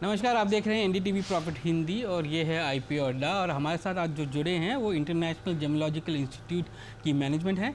नमस्कार, आप देख रहे हैं एनडीटीवी प्रॉफिट हिंदी और ये है आईपीओ अड्डा। और हमारे साथ आज जो जुड़े हैं वो इंटरनेशनल जेमोलॉजिकल इंस्टीट्यूट की मैनेजमेंट है।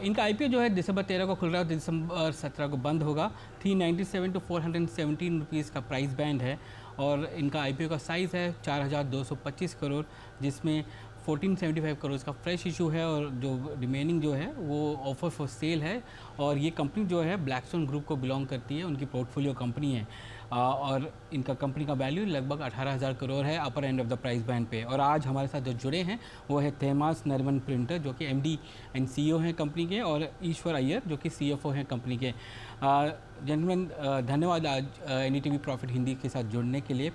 इनका आईपीओ जो है दिसंबर 13 को खुल रहा है, दिसंबर 17 को बंद होगा। 397 टू 417 रुपीज़ का प्राइस बैंड है और इनका आईपीओ का साइज़ है 4225 करोड़, जिसमें 1475 करोड़ का फ्रेश इशू है और जो रिमेनिंग जो है वो ऑफर फॉर सेल है। और ये कंपनी जो है ब्लैकस्टोन ग्रुप को बिलोंग करती है, उनकी पोर्टफोलियो कंपनी है। और इनका कंपनी का वैल्यू लगभग 18,000 करोड़ है upper end of the price band पे। और आज हमारे साथ जो जुड़े हैं वो है थेमास नरवन प्रिंटर, जो कि एमडी एंड सीईओ हैं कंपनी के, और ईश्वर अय्यर, जो कि सीएफओ हैं कंपनी के। जेंटलमैन, धन्यवाद आज एनडीटीवी प्रॉफिट हिंदी के साथ जुड़ने के लिए।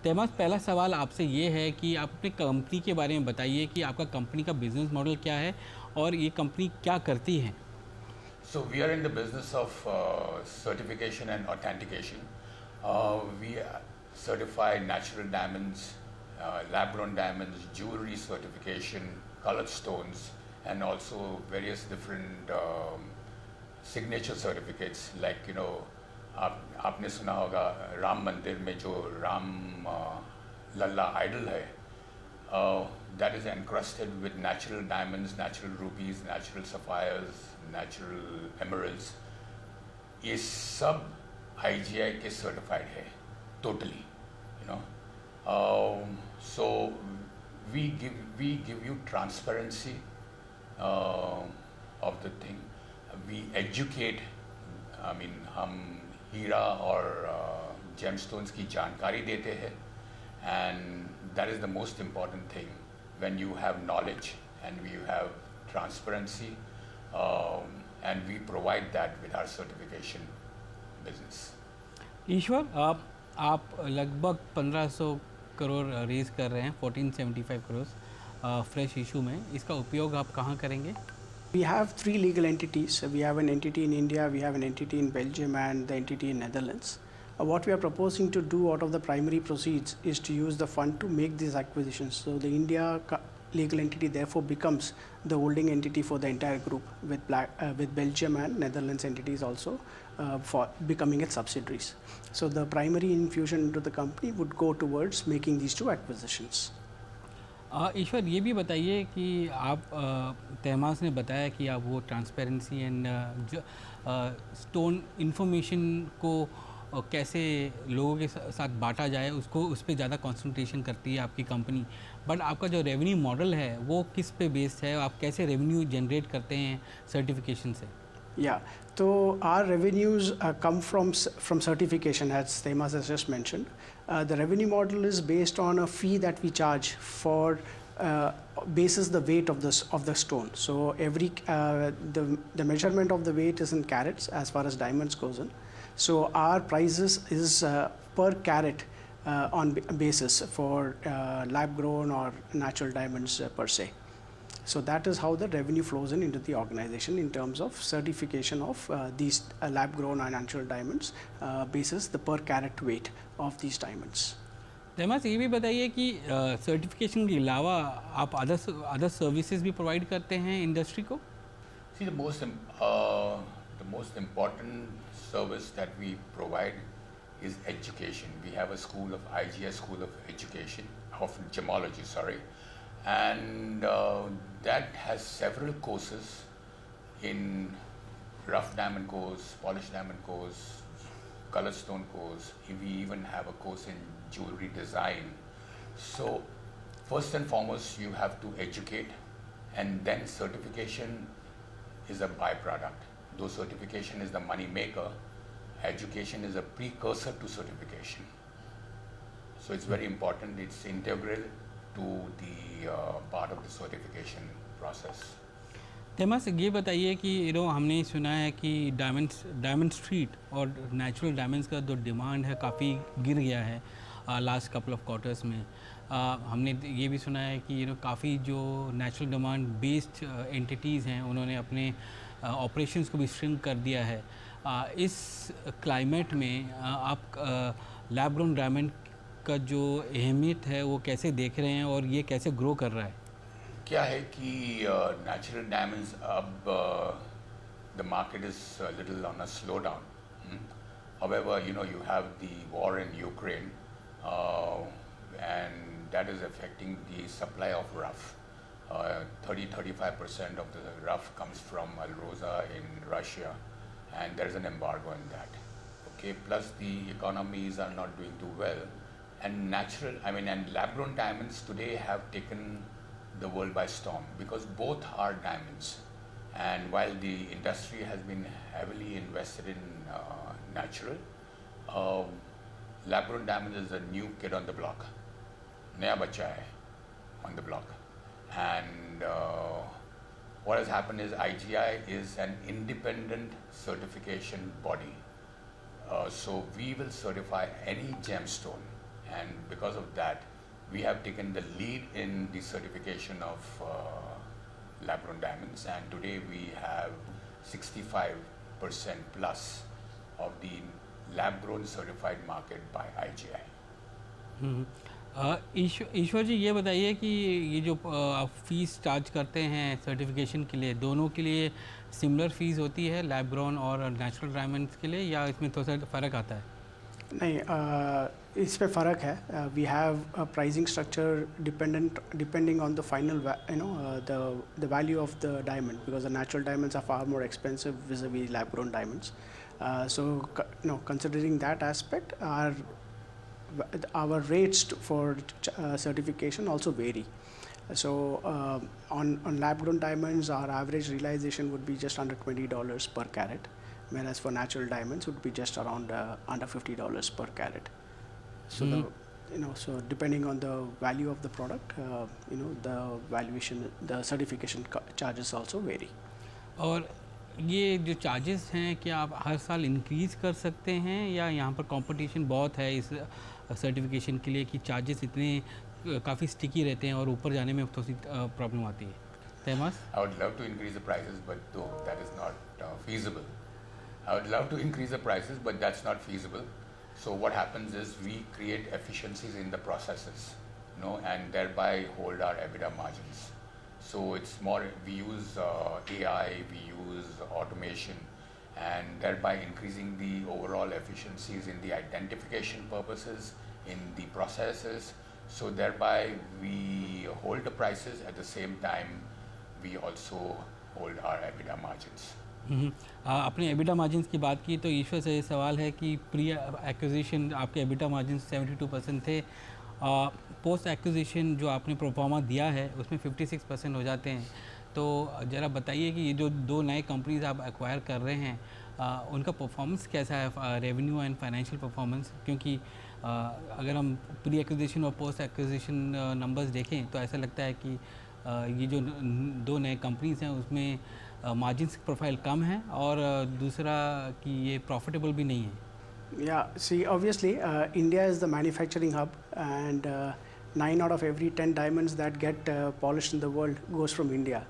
थेमास, पहला सवाल आपसे ये है कि आप अपनी कंपनी के बारे में बताइए कि आपका कंपनी का बिजनेस मॉडल क्या है और ये कंपनी क्या करती है। So we are in the business of certification and authentication. We certify natural diamonds, lab-grown diamonds, jewelry certification, colored stones, and also various different signature certificates. Like आपने सुना होगा राम मंदिर में जो राम लल्ला आइडल है, that is encrusted with natural diamonds, natural rubies, natural sapphires, natural emeralds. ये सब IGI के certified है totally, so we give you transparency of the thing. We educate. I mean, हम हीरा और gemstones की जानकारी देते हैं, and that is the most important thing. When you have knowledge and you have transparency, and we provide that with our certification business. ईश्वर, आप लगभग 1500 crore rays कर रहे हैं, 1475 करोड़ फ्रेश इशू में। इसका उपयोग आप कहाँ करेंगे? We have three legal entities. We have an entity in India, we have an entity in Belgium, and the entity in Netherlands. What we are proposing to do out of the primary proceeds is to use the fund to make these acquisitions. So the India legal entity therefore becomes the holding entity for the entire group, with Belgium and Netherlands entities also for becoming its subsidiaries. So the primary infusion into the company would go towards making these two acquisitions. ईश्वर, ये भी बताइए कि आप थेमास ने बताया कि आप वो ट्रांसपेरेंसी एंड स्टोन इन्फॉर्मेशन को कैसे लोगों के साथ बांटा जाए, उसको उस पर ज़्यादा कंसंट्रेशन करती है आपकी कंपनी। बट आपका जो रेवेन्यू मॉडल है वो किस पे बेस्ड है? आप कैसे रेवेन्यू जनरेट करते हैं सर्टिफिकेशन से? Yeah, so our revenues come from certification, as Themas has just mentioned. The revenue model is based on a fee that we charge for basis the weight of the stone. So every the measurement of the weight is in carats as far as diamonds goes in. So our prices is per carat on basis for lab grown or natural diamonds per se. So that is how the revenue flows into the organization in terms of certification of these lab grown and natural diamonds basis the per carat weight of these diamonds. थेमास, ये भी बताइए कि certification के अलावा आप other services भी provide करते हैं इंडस्ट्री को? See, the most important service that we provide is education. We have a school of IGI School of Education of Gemology, and that has several courses in rough diamond course, polished diamond course, colored stone course. We even have a course in jewelry design. So first and foremost you have to educate, and then certification is a byproduct. Though certification is the money maker, education is a precursor to certification. So it's very important, it's integral to the part of the certification process. थेमास, ये बताइए कि हमने सुना है कि diamond street और natural diamonds का जो डिमांड है काफ़ी गिर गया है लास्ट कपल ऑफ क्वार्टर्स में। हमने ये भी सुना है कि काफ़ी जो नेचुरल डिमांड बेस्ड एंटिटीज़ हैं उन्होंने अपने ऑपरेशंस को भी श्रिंक कर दिया है। इस क्लाइमेट में आप लैब ग्रोन डायमंड का जो अहमियत है वो कैसे देख रहे हैं और ये कैसे ग्रो कर रहा है? क्या है कि नेचुरल डायमंड्स अब the market is little on a slow down. However, you have the war in Ukraine, and that is affecting the supply of rough. 30-35% of the rough comes from Alrosa in Russia, and there is an embargo on that. Okay, plus the economies are not doing too well, and lab-grown diamonds today have taken the world by storm because both are diamonds. And while the industry has been heavily invested in natural, lab-grown diamonds is a new kid on the block, naya bacha hai on the block. And what has happened is IGI is an independent certification body. So we will certify any gemstone, and because of that, we have taken the lead in the certification of lab-grown diamonds, and today we have 65% plus of the lab-grown certified market by IGI. ईश्वर जी, ये बताइए कि ये जो आप fees charge करते हैं certification के लिए, दोनों के लिए सिमिलर फीस होती है लैब ग्रोन और नेचुरल डायमंड्स के लिए, या इसमें थोड़ा सा फ़र्क आता है? नहीं, इस पे फ़र्क है. We have a pricing structure depending on the final the value of the diamond, because the natural diamonds are far more expensive vis-a-vis lab grown diamonds. Considering that aspect, our rates for certification also vary. So on lab grown diamonds, our average realization would be just under $20 per carat, whereas for natural diamonds would be just around under $50 per carat. So so depending on the value of the product, the valuation, the certification charges also vary. और ये जो charges हैं, क्या आप हर साल increase कर सकते हैं, या यहाँ पर कंपटीशन बहुत है इस सर्टिफिकेशन के लिए कि चार्जेस इतने काफ़ी स्टिकी रहते हैं और ऊपर जाने में थोड़ी सी प्रॉब्लम आती है? तैमास? I would love to increase the prices, but though that is not feasible. I would love to increase the prices, but that's not feasible. So what happens is we create efficiencies in the processes, and thereby hold our EBITDA margins. So it's more, we use AI, we use automation, and thereby increasing the overall efficiencies in the identification purposes, in the processes. So thereby we hold the prices, at the same time we also hold our EBITDA margins. आपने EBITDA margins की बात की, तो ईश्वर से ये सवाल है कि प्री एक्विजिशन आपके एबिटा मार्जिन 72% थे, पोस्ट एक्विजिशन जो आपने प्रोफार्मा दिया है उसमें 56% हो जाते हैं. तो ज़रा बताइए कि ये जो दो नए कंपनीज आप एक्वायर कर रहे हैं, उनका परफॉर्मेंस कैसा है, रेवेन्यू एंड फाइनेंशियल परफॉर्मेंस? क्योंकि अगर हम प्री एक्विजिशन और पोस्ट एक्विजिशन नंबर्स देखें तो ऐसा लगता है कि ये जो दो नए कंपनीज हैं उसमें मार्जिन्स प्रोफाइल कम है, और दूसरा कि ये प्रॉफिटेबल भी नहीं है. Yeah, see, obviously, India is the manufacturing hub, and 9 out of every 10 diamonds that get polished in the world goes from India.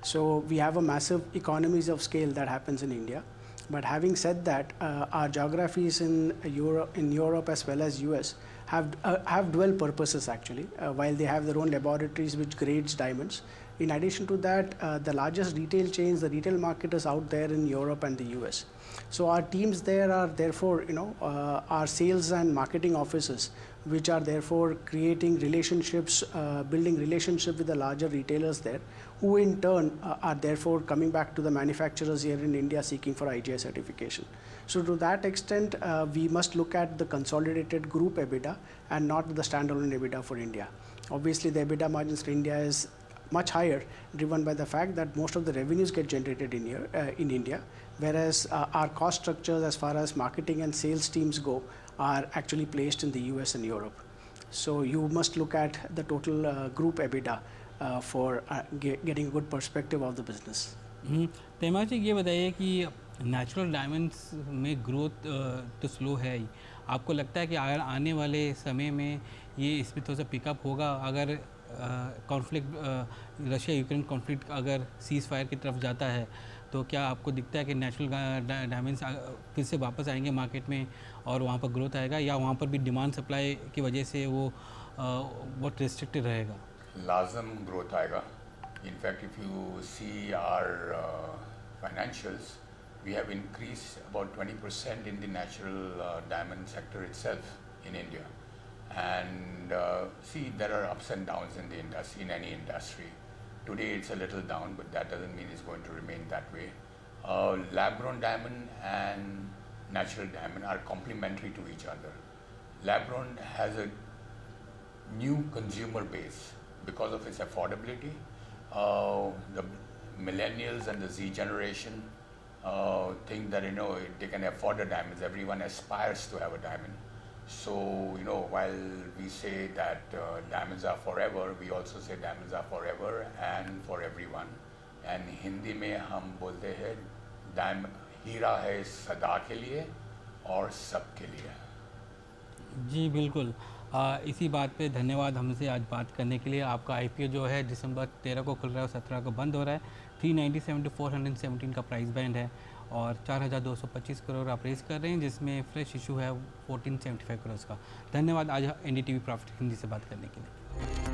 So we have a massive economies of scale that happens in India. But having said that, our geographies in Europe as well as US have dual purposes actually. While they have their own laboratories which grades diamonds, in addition to that, the largest retail chains, the retail market is out there in Europe and the US. So our teams there are therefore, our sales and marketing offices, which are therefore creating relationships, building relationship with the larger retailers there, who in turn are therefore coming back to the manufacturers here in India seeking for IGI certification. So to that extent, we must look at the consolidated group EBITDA and not the standalone EBITDA for India. Obviously, the EBITDA margins for India is much higher, driven by the fact that most of the revenues get generated in India, whereas our cost structures as far as marketing and sales teams go are actually placed in the US and Europe. So you must look at the total group EBITDA for getting a good perspective of the business. तैमा जी, ये बताइए कि natural diamonds में growth तो slow है ही, आपको लगता है कि अगर आने वाले समय में ये इसमें थोड़ा सा पिकअप होगा, अगर कॉन्फ्लिक्ट रशिया यूक्रेन कॉन्फ्लिक्ट अगर सीज़ फायर की तरफ जाता है, तो क्या आपको दिखता है कि नेचुरल डायमंड्स फिर से वापस आएंगे मार्केट में और वहाँ पर ग्रोथ आएगा, या वहाँ पर भी डिमांड सप्लाई की वजह से वो बहुत रिस्ट्रिक्टेड रहेगा? लाजम ग्रोथ आएगा. In fact if you see our financials, we have increased about 20% in the natural diamond sector itself in India. And see, there are ups and downs in the industry, in any industry. Today it's a little down, but that doesn't mean it's going to remain that way. Lab-grown diamond and natural diamond are complementary to each other. Lab-grown has a new consumer base because of its affordability. The millennials and the Z generation think that they can afford the diamonds. Everyone aspires to have a diamond. So while we say that diamonds are forever, we also say diamonds are forever and for everyone. And Hindi में हम बोलते हैं हीरा है सदा के लिए और सब के लिए. जी बिल्कुल, इसी बात पे धन्यवाद हमसे आज बात करने के लिए। आपका आईपीओ जो है दिसंबर 13 को खुल रहा है और 17 को बंद हो रहा है। 397 to 417 का प्राइस बैंड है और 4,225 करोड़ आप रेस कर रहे हैं, जिसमें फ्रेश इशू है 1475 करोड़ का। धन्यवाद आज एनडीटीवी प्रॉफिट हिंदी से बात करने के लिए।